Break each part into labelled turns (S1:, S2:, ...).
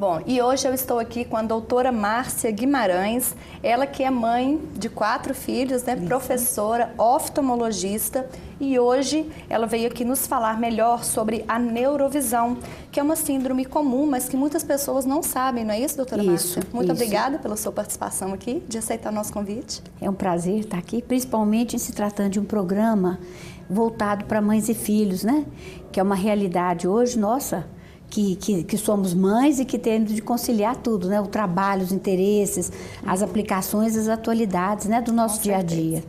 S1: Bom, e hoje eu estou aqui com a doutora Márcia Guimarães, ela que é mãe de 4 filhos, né, professora, oftalmologista, e hoje ela veio aqui nos falar melhor sobre a neurovisão, que é uma síndrome comum, mas que muitas pessoas não sabem, não é isso, doutora Márcia? Muito obrigada pela sua participação aqui, de aceitar o nosso convite.
S2: É um prazer estar aqui, principalmente em se tratando de um programa voltado para mães e filhos, né? Que é uma realidade hoje, nossa, que somos mães e que temos de conciliar tudo, né? O trabalho, os interesses, as aplicações, as atualidades, né? Do nosso dia a dia.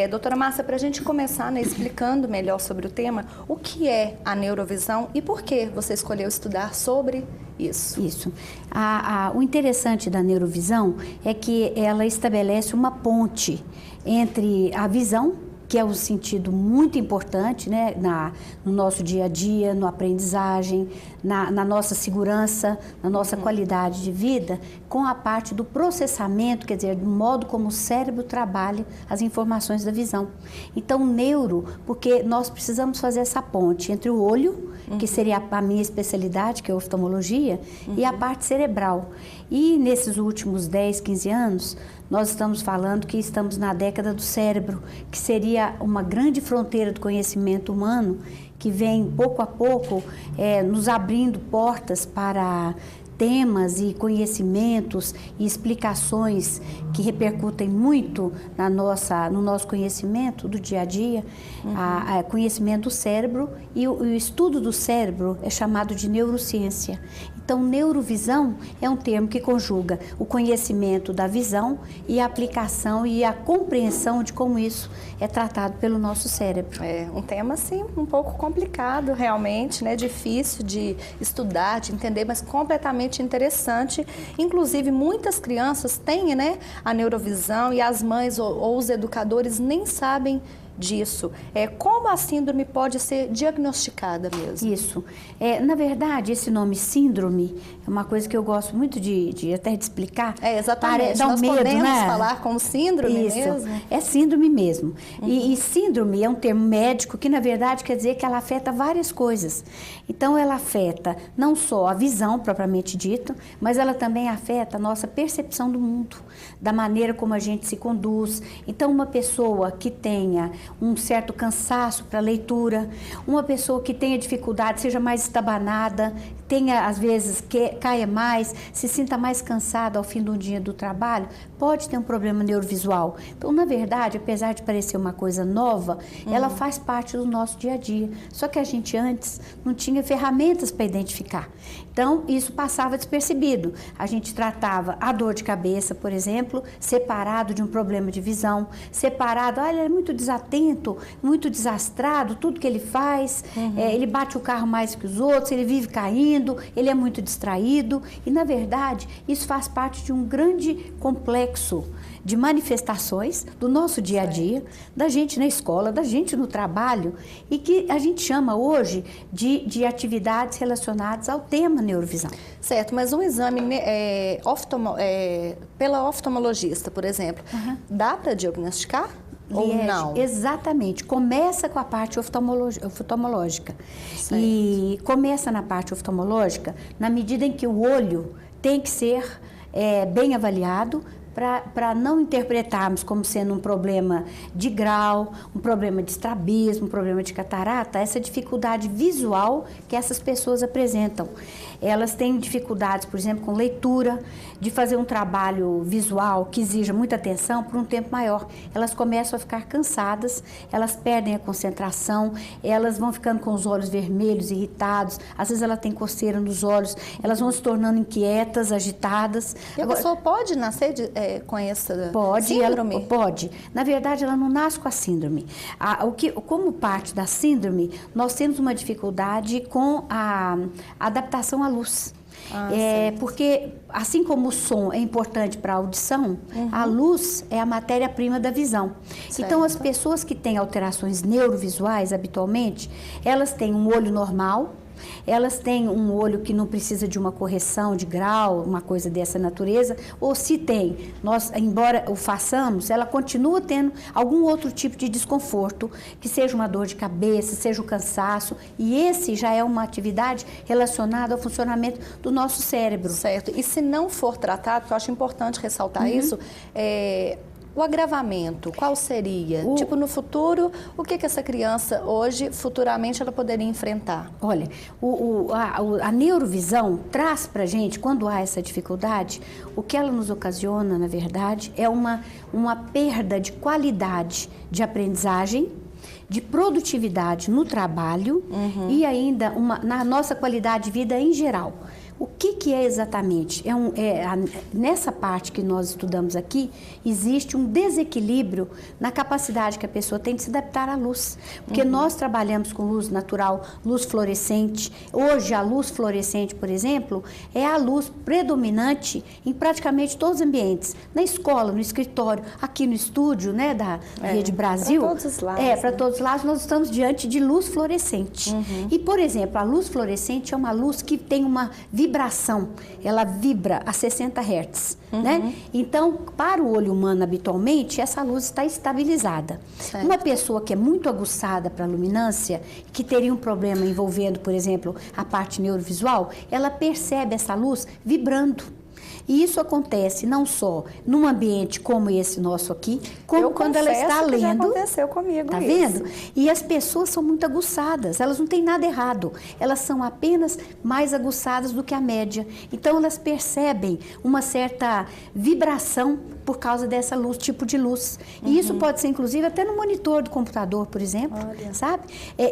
S1: Doutora Márcia, para a gente começar, né, explicando melhor sobre o tema, o que é a neurovisão e por que você escolheu estudar sobre isso?
S2: Isso. O interessante da neurovisão é que ela estabelece uma ponte entre a visão, que é um sentido muito importante, né, no nosso dia a dia, na aprendizagem, na nossa segurança, na nossa qualidade de vida, com a parte do processamento, quer dizer, do modo como o cérebro trabalha as informações da visão. Então, neuro, porque nós precisamos fazer essa ponte entre o olho, que seria a minha especialidade, que é a oftalmologia, e a parte cerebral. E nesses últimos 10, 15 anos, nós estamos falando que estamos na década do cérebro, que seria uma grande fronteira do conhecimento humano, que vem pouco a pouco nos abrindo portas para temas e conhecimentos e explicações que repercutem muito no nosso conhecimento do dia a dia, conhecimento do cérebro, e o estudo do cérebro é chamado de neurociência. Então, neurovisão é um termo que conjuga o conhecimento da visão e a aplicação e a compreensão de como isso é tratado pelo nosso cérebro.
S1: É um tema, assim, um pouco complicado realmente, né? Difícil de estudar, de entender, mas completamente interessante. Inclusive, muitas crianças têm, né, a neurovisão e as mães ou os educadores nem sabem disso. Como a síndrome pode ser diagnosticada mesmo?
S2: Isso. Na verdade, esse nome síndrome é uma coisa que eu gosto muito até de explicar.
S1: Exatamente. Nós podemos falar como síndrome mesmo?
S2: É síndrome mesmo. E síndrome é um termo médico que, na verdade, quer dizer que ela afeta várias coisas. Então, ela afeta não só a visão, propriamente dita, mas ela também afeta a nossa percepção do mundo, da maneira como a gente se conduz. Então, uma pessoa que tenha um certo cansaço para a leitura, uma pessoa que tenha dificuldade, seja mais estabanada, tenha, às vezes, que caia mais, se sinta mais cansada ao fim do dia do trabalho, pode ter um problema neurovisual. Então, na verdade, apesar de parecer uma coisa nova, ela faz parte do nosso dia a dia. Só que a gente antes não tinha ferramentas para identificar. Então, isso passava despercebido. A gente tratava a dor de cabeça, por exemplo, separado de um problema de visão, separado, ele é muito desatento, muito desastrado, tudo que ele faz, ele bate o carro mais que os outros, ele vive caindo, ele é muito distraído. E, na verdade, isso faz parte de um grande complexo de manifestações do nosso dia a dia, da gente na escola, da gente no trabalho, e que a gente chama hoje de atividades relacionadas ao tema neurovisão.
S1: Certo, mas um exame pela oftalmologista, por exemplo, dá para diagnosticar? Ou não?
S2: Exatamente. Começa com a parte oftalmológica. Certo. E começa na parte oftalmológica na medida em que o olho tem que ser bem avaliado, para não interpretarmos como sendo um problema de grau, um problema de estrabismo, um problema de catarata, essa dificuldade visual que essas pessoas apresentam. Elas têm dificuldades, por exemplo, com leitura, de fazer um trabalho visual que exija muita atenção por um tempo maior. Elas começam a ficar cansadas, elas perdem a concentração, elas vão ficando com os olhos vermelhos, irritados, às vezes ela tem coceira nos olhos, elas vão se tornando inquietas, agitadas.
S1: E a pessoa pode nascer com essa síndrome?
S2: Pode. Na verdade, ela não nasce com a síndrome. Como parte da síndrome, nós temos uma dificuldade com a adaptação à luz. Porque, assim como o som é importante para a audição, a luz é a matéria-prima da visão. Certo. Então, as pessoas que têm alterações neurovisuais habitualmente, elas têm um olho normal, elas têm um olho que não precisa de uma correção de grau, uma coisa dessa natureza, ou se tem, nós, embora o façamos, ela continua tendo algum outro tipo de desconforto, que seja uma dor de cabeça, seja o cansaço, e esse já é uma atividade relacionada ao funcionamento do nosso cérebro.
S1: Certo. E se não for tratado, porque eu acho importante ressaltar isso, o agravamento, qual seria? Tipo, no futuro, o que essa criança hoje, futuramente, ela poderia enfrentar?
S2: Olha, a neurovisão traz para a gente, quando há essa dificuldade, o que ela nos ocasiona, na verdade, é uma perda de qualidade de aprendizagem, de produtividade no trabalho e ainda na nossa qualidade de vida em geral. O que é exatamente? Nessa parte que nós estudamos aqui, existe um desequilíbrio na capacidade que a pessoa tem de se adaptar à luz. Porque nós trabalhamos com luz natural, luz fluorescente. Hoje, a luz fluorescente, por exemplo, é a luz predominante em praticamente todos os ambientes. Na escola, no escritório, aqui no estúdio, né, da Rede Brasil.
S1: Para todos os lados.
S2: Para todos os lados, nós estamos diante de luz fluorescente. E, por exemplo, a luz fluorescente é uma luz que tem uma vibração, ela vibra a 60 Hz, né? Então, para o olho humano, habitualmente, essa luz está estabilizada. Certo. Uma pessoa que é muito aguçada para a luminância, que teria um problema envolvendo, por exemplo, a parte neurovisual, ela percebe essa luz vibrando. E isso acontece não só num ambiente como esse nosso aqui, como quando ela está lendo.
S1: Já aconteceu comigo.
S2: Tá vendo? E as pessoas são muito aguçadas, elas não têm nada errado, elas são apenas mais aguçadas do que a média. Então elas percebem uma certa vibração por causa dessa luz, tipo de luz. E isso pode ser, inclusive, até no monitor do computador, por exemplo, sabe?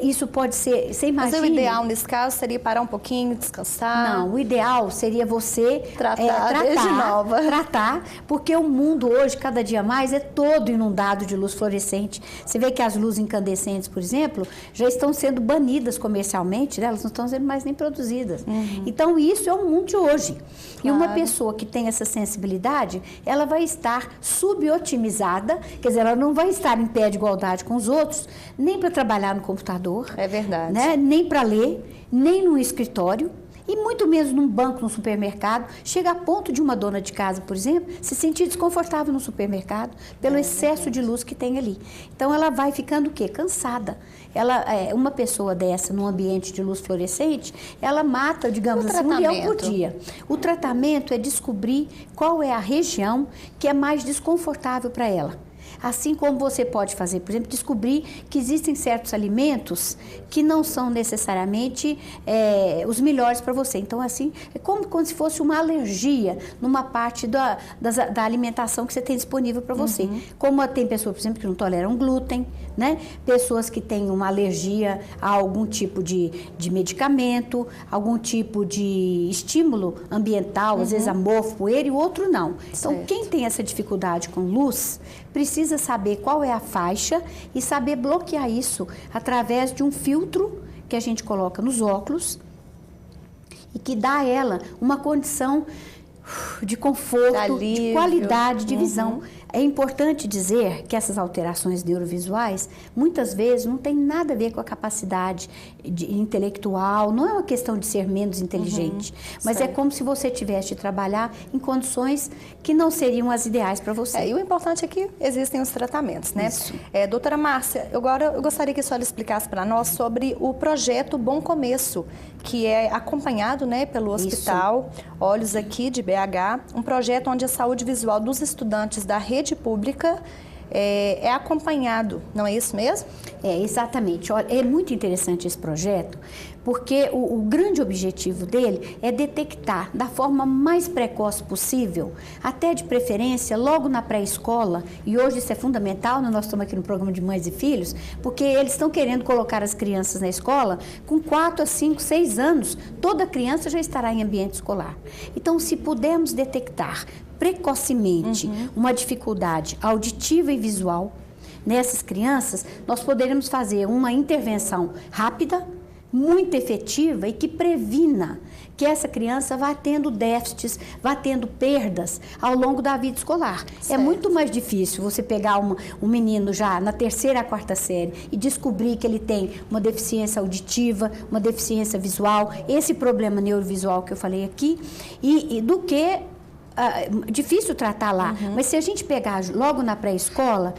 S2: Isso pode ser, você imagina...
S1: Mas o ideal, nesse caso, seria parar um pouquinho, descansar?
S2: Não, o ideal seria você tratar, porque o mundo hoje, cada dia mais, é todo inundado de luz fluorescente. Você vê que as luzes incandescentes, por exemplo, já estão sendo banidas comercialmente, né? Elas não estão sendo mais nem produzidas. Então, isso é o mundo de hoje. Claro. E uma pessoa que tem essa sensibilidade, ela vai estar subotimizada, quer dizer, ela não vai estar em pé de igualdade com os outros, nem para trabalhar no computador.
S1: É verdade.
S2: Né? Nem para ler, nem no escritório. E muito menos num banco, num supermercado. Chega a ponto de uma dona de casa, por exemplo, se sentir desconfortável no supermercado pelo excesso de luz que tem ali. Então, ela vai ficando o quê? Cansada. Uma pessoa dessa, num ambiente de luz fluorescente, ela mata, digamos assim, um leão por dia. O tratamento é descobrir qual é a região que é mais desconfortável para ela. Assim como você pode fazer, por exemplo, descobrir que existem certos alimentos que não são necessariamente os melhores para você. Então, assim, é como se fosse uma alergia numa parte da alimentação que você tem disponível para você. Como tem pessoas, por exemplo, que não toleram glúten, né? Pessoas que têm uma alergia a algum tipo de medicamento, algum tipo de estímulo ambiental, às vezes amorfo, poeira, e o outro não. Então,
S1: certo.
S2: Quem tem essa dificuldade com luz, precisa saber qual é a faixa e saber bloquear isso através de um filtro que a gente coloca nos óculos e que dá a ela uma condição de conforto, de qualidade de visão. É importante dizer que essas alterações neurovisuais, muitas vezes, não tem nada a ver com a capacidade intelectual, não é uma questão de ser menos inteligente, mas certo. É como se você tivesse de trabalhar em condições que não seriam as ideais para você.
S1: E o importante é que existem os tratamentos, né?
S2: Isso.
S1: Doutora Márcia, agora eu gostaria que a senhora explicasse para nós sobre o projeto Bom Começo, que é acompanhado, né, pelo Hospital Olhos aqui de BH, um projeto onde a saúde visual dos estudantes da rede pública é acompanhado, não é isso mesmo?
S2: Exatamente. Olha, é muito interessante esse projeto, porque o grande objetivo dele é detectar da forma mais precoce possível, até de preferência logo na pré-escola, e hoje isso é fundamental, nós estamos aqui no programa de Mães e Filhos, porque eles estão querendo colocar as crianças na escola com 4 a 5, 6 anos, toda criança já estará em ambiente escolar. Então, se pudermos detectar precocemente uma dificuldade auditiva e visual nessas crianças, nós poderemos fazer uma intervenção rápida, muito efetiva e que previna que essa criança vá tendo déficits, vá tendo perdas ao longo da vida escolar.
S1: Certo.
S2: É muito mais difícil você pegar um menino já na 3ª, 4ª série e descobrir que ele tem uma deficiência auditiva, uma deficiência visual, esse problema neurovisual que eu falei aqui, e do que difícil tratar lá, mas se a gente pegar logo na pré-escola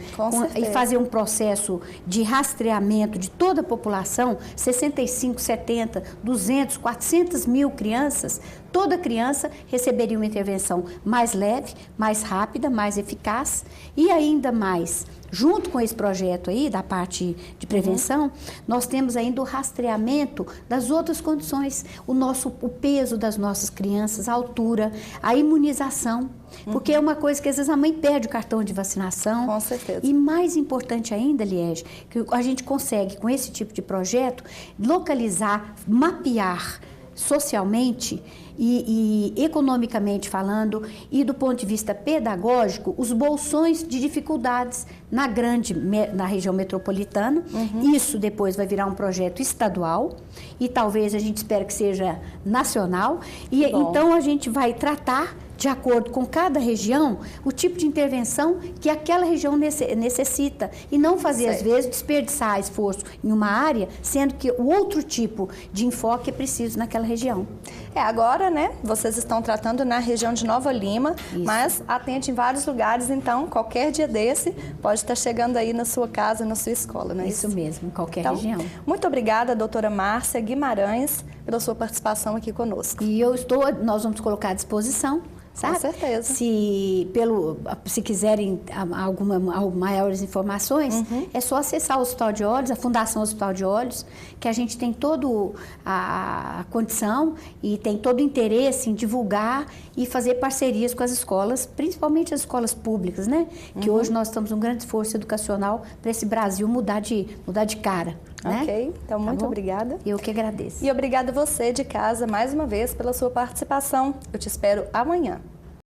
S2: e fazer um processo de rastreamento de toda a população, 65, 70, 200, 400 mil crianças, toda criança receberia uma intervenção mais leve, mais rápida, mais eficaz e ainda mais. Junto com esse projeto aí, da parte de prevenção, nós temos ainda o rastreamento das outras condições, o peso das nossas crianças, a altura, a imunização, porque é uma coisa que às vezes a mãe perde o cartão de vacinação.
S1: Com certeza.
S2: E mais importante ainda, Liege, que a gente consegue com esse tipo de projeto localizar, mapear socialmente e economicamente falando e do ponto de vista pedagógico, os bolsões de dificuldades na região metropolitana. Isso depois vai virar um projeto estadual e talvez a gente espere que seja nacional. E então a gente vai tratar de acordo com cada região, o tipo de intervenção que aquela região necessita e não fazer, às vezes, desperdiçar esforço em uma área, sendo que o outro tipo de enfoque é preciso naquela região.
S1: Agora, né, vocês estão tratando na região de Nova Lima, mas atende em vários lugares, então, qualquer dia desse, pode estar chegando aí na sua casa, na sua escola, não é isso?
S2: Isso mesmo, em qualquer região.
S1: Muito obrigada, doutora Márcia Guimarães, pela sua participação aqui conosco.
S2: E nós vamos colocar à disposição. Sabe?
S1: Com certeza.
S2: Se quiserem maiores informações, é só acessar o Hospital de Olhos, a Fundação Hospital de Olhos, que a gente tem toda a condição e tem todo o interesse em divulgar e fazer parcerias com as escolas, principalmente as escolas públicas, né? Que hoje nós estamos num grande esforço educacional para esse Brasil mudar de cara. Né?
S1: Ok, então muito obrigada.
S2: Eu que agradeço.
S1: E obrigada você de casa, mais uma vez, pela sua participação. Eu te espero amanhã.